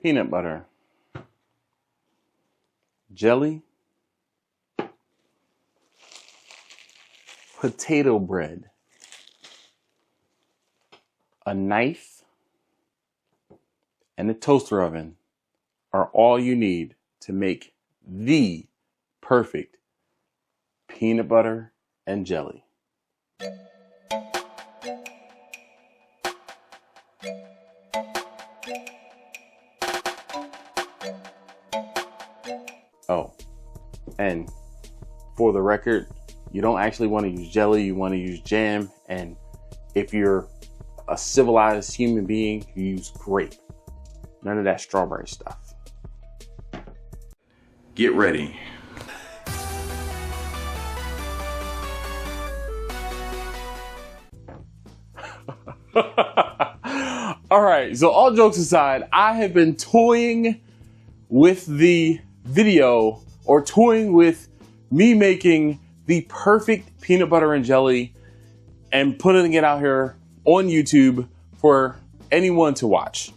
peanut butter, jelly, potato bread, a knife, and a toaster oven are all you need to make the perfect peanut butter and jelly. Oh, and for the record, you don't actually want to use jelly, you want to use jam. And if you're a civilized human being, you use grape. None of that strawberry stuff. Get ready. All right, so all jokes aside, I have been toying with the video, or toying with me making the perfect peanut butter and jelly and putting it out here on YouTube for anyone to watch.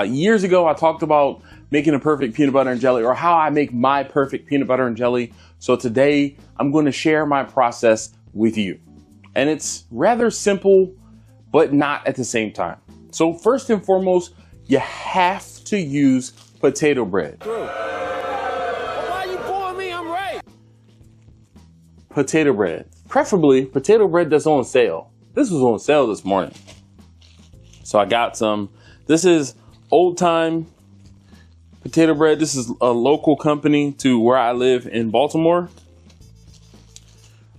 Years ago, I talked about making a perfect peanut butter and jelly, or how I make my perfect peanut butter and jelly. So today I'm going to share my process with you. And it's rather simple, but not at the same time. So first and foremost, you have to use potato bread. Why are you pouring me? I'm right. Potato bread, preferably potato bread that's on sale. This was on sale this morning, so I got some. This is old time potato bread. This is a local company to where I live in Baltimore.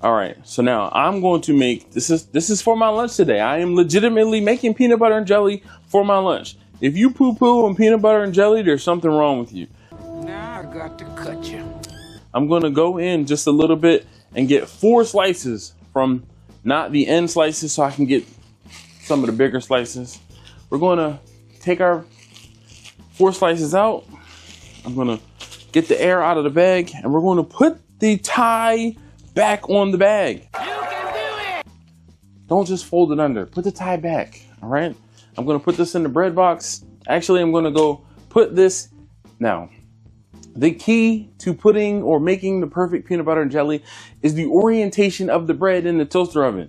All right, so now I'm going to make, this is for my lunch today. I am legitimately making peanut butter and jelly for my lunch. If you poo-poo on peanut butter and jelly, there's something wrong with you. Now I got to cut you. I'm gonna go in just a little bit and get 4 slices from not the end slices, so I can get some of the bigger slices. We're gonna take our 4 slices out. I'm gonna get the air out of the bag, and we're gonna put the tie back on the bag. You can do it. Don't just fold it under, put the tie back, all right? I'm gonna put this in the bread box. Actually, I'm gonna go put this, now, the key to putting or making the perfect peanut butter and jelly is the orientation of the bread in the toaster oven.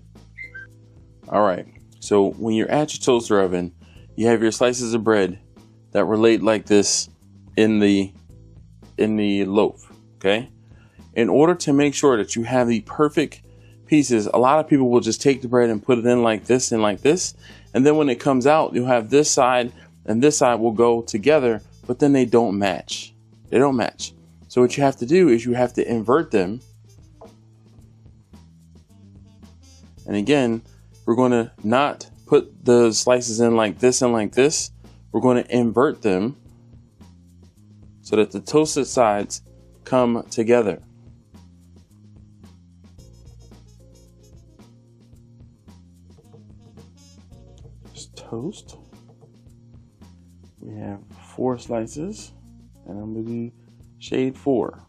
All right, so when you're at your toaster oven, you have your slices of bread that were laid like this in the loaf, okay? In order to make sure that you have the perfect pieces, a lot of people will just take the bread and put it in like this and like this. And then when it comes out, you'll have this side and this side will go together, but then they don't match. They don't match. So what you have to do is you have to invert them. And again, we're going to not put the slices in like this and like this. We're going to invert them so that the toasted sides come together. Just toast. We have 4 slices, and I'm going to do shade 4.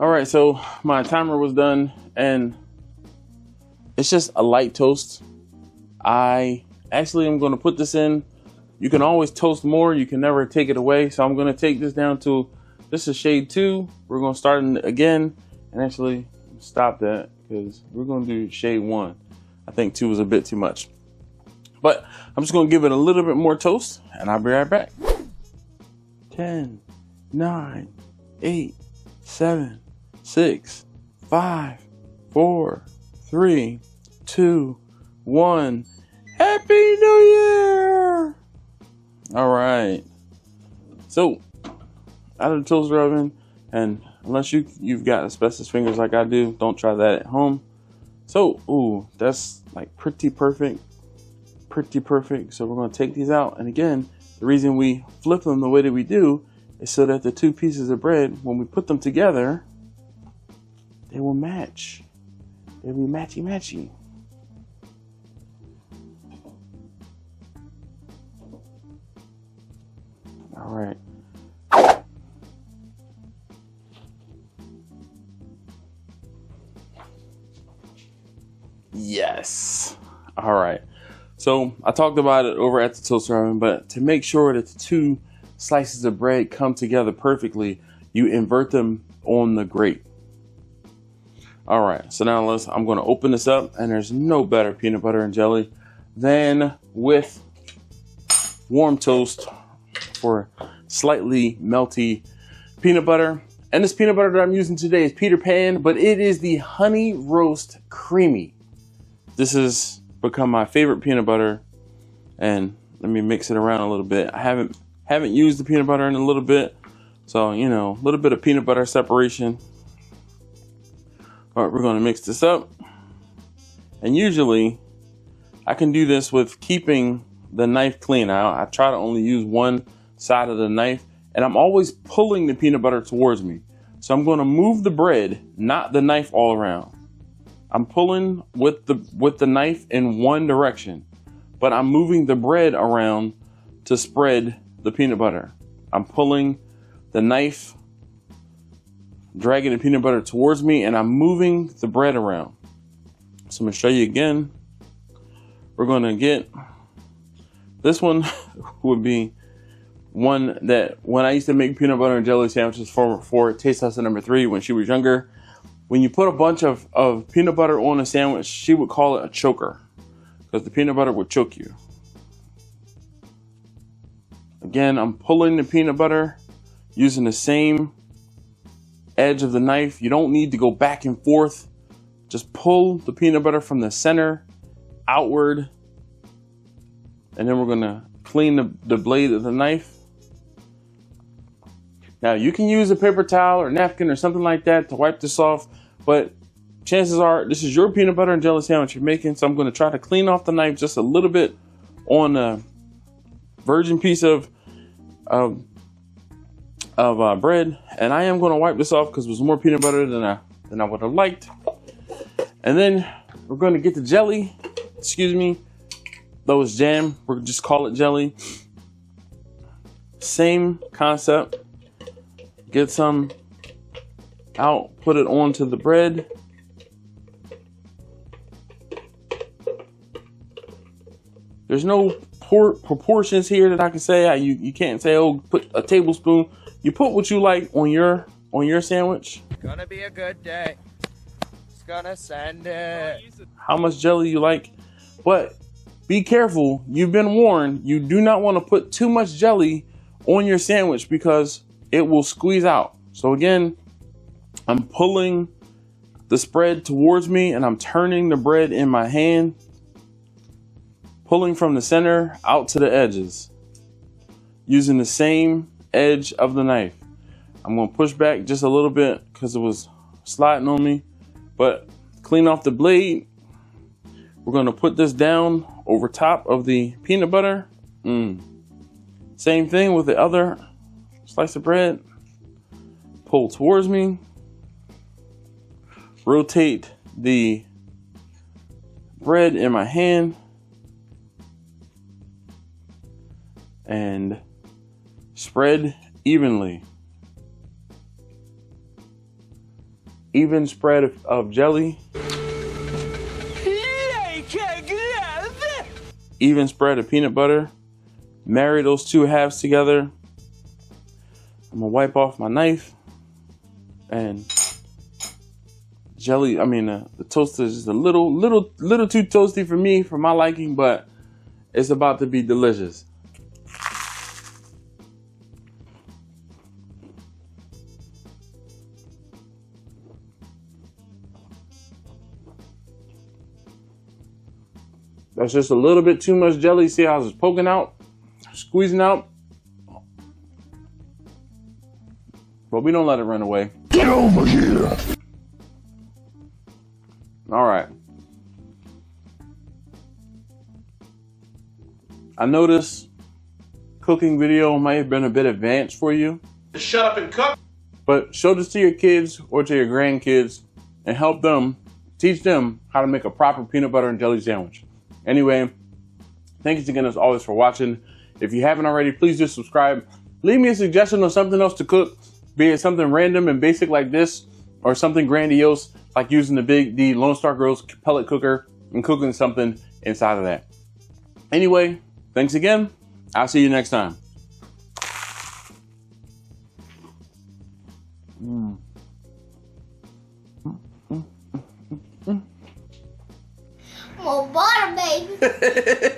All right, so my timer was done, and it's just a light toast. I actually am going to put this in. You can always toast more. You can never take it away. So I'm going to take this down to, this is shade 2. We're going to start again and actually stop that because we're going to do shade 1. I think 2 was a bit too much. But I'm just going to give it a little bit more toast, and I'll be right back. 10, 9, 8, 7, 6, 5, 4, 3, 2, 1. Happy New Year! All right. So, out of the toaster oven, and unless you've got asbestos fingers like I do, don't try that at home. So, ooh, that's like pretty perfect. Pretty perfect. So we're going to take these out. And again, the reason we flip them the way that we do is so that the 2 pieces of bread, when we put them together, they will match. They'll be matchy-matchy. All right. Yes. All right. So I talked about it over at the toaster oven, but to make sure that the two slices of bread come together perfectly, you invert them on the grate. All right, so now I'm going to open this up, and there's no better peanut butter and jelly than with warm toast for slightly melty peanut butter. And this peanut butter that I'm using today is Peter Pan, but it is the Honey Roast Creamy. This has become my favorite peanut butter, and let me mix it around a little bit. I haven't used the peanut butter in a little bit, so you know, a little bit of peanut butter separation. All right, we're going to mix this up, and usually I can do this with keeping the knife clean. I try to only use one side of the knife, and I'm always pulling the peanut butter towards me. So I'm going to move the bread, not the knife, all around. I'm pulling with the knife in one direction, but I'm moving the bread around to spread the peanut butter. I'm pulling the knife, dragging the peanut butter towards me, and I'm moving the bread around. So I'm going to show you again. We're going to get this one would be one that when I used to make peanut butter and jelly sandwiches for Taste Tester number 3 when she was younger, when you put a bunch of peanut butter on a sandwich, she would call it a choker because the peanut butter would choke you. Again, I'm pulling the peanut butter using the same edge of the knife. You don't need to go back and forth. Just pull the peanut butter from the center outward, and then we're gonna clean the blade of the knife. Now you can use a paper towel or napkin or something like that to wipe this off, but chances are this is your peanut butter and jelly sandwich you're making, so I'm going to try to clean off the knife just a little bit on a virgin piece of bread, and I am going to wipe this off because it was more peanut butter than I would have liked. And then we're going to get the jelly. Excuse me, though it's jam, we'll just call it jelly. Same concept. Get some out, put it onto the bread. There's no proportions here that I can say. You can't say, oh, put a tablespoon. You put what you like on your sandwich. Gonna be a good day. Just gonna send it. How much jelly you like, but be careful. You've been warned. You do not want to put too much jelly on your sandwich because it will squeeze out. So again, I'm pulling the spread towards me and I'm turning the bread in my hand, pulling from the center out to the edges using the same edge of the knife. I'm going to push back just a little bit because it was sliding on me, but clean off the blade. We're going to put this down over top of the peanut butter. Same thing with the other slice of bread. Pull towards me. Rotate the bread in my hand and spread evenly. Even spread of jelly. Even spread of peanut butter. Marry those two halves together. I'm gonna wipe off my knife and jelly. The toaster is just a little too toasty for me, for my liking, but it's about to be delicious. That's just a little bit too much jelly. See how it's poking out, squeezing out? But we don't let it run away. Get over here! All right. I noticed cooking video might have been a bit advanced for you. Shut up and cook! But show this to your kids or to your grandkids and help them, teach them how to make a proper peanut butter and jelly sandwich. Anyway, thank you again as always for watching. If you haven't already, please do subscribe. Leave me a suggestion of something else to cook, be it something random and basic like this, or something grandiose like using the Lone Star Grill's pellet cooker. and cooking something inside of that. Anyway, thanks again. I'll see you next time. More butter, baby.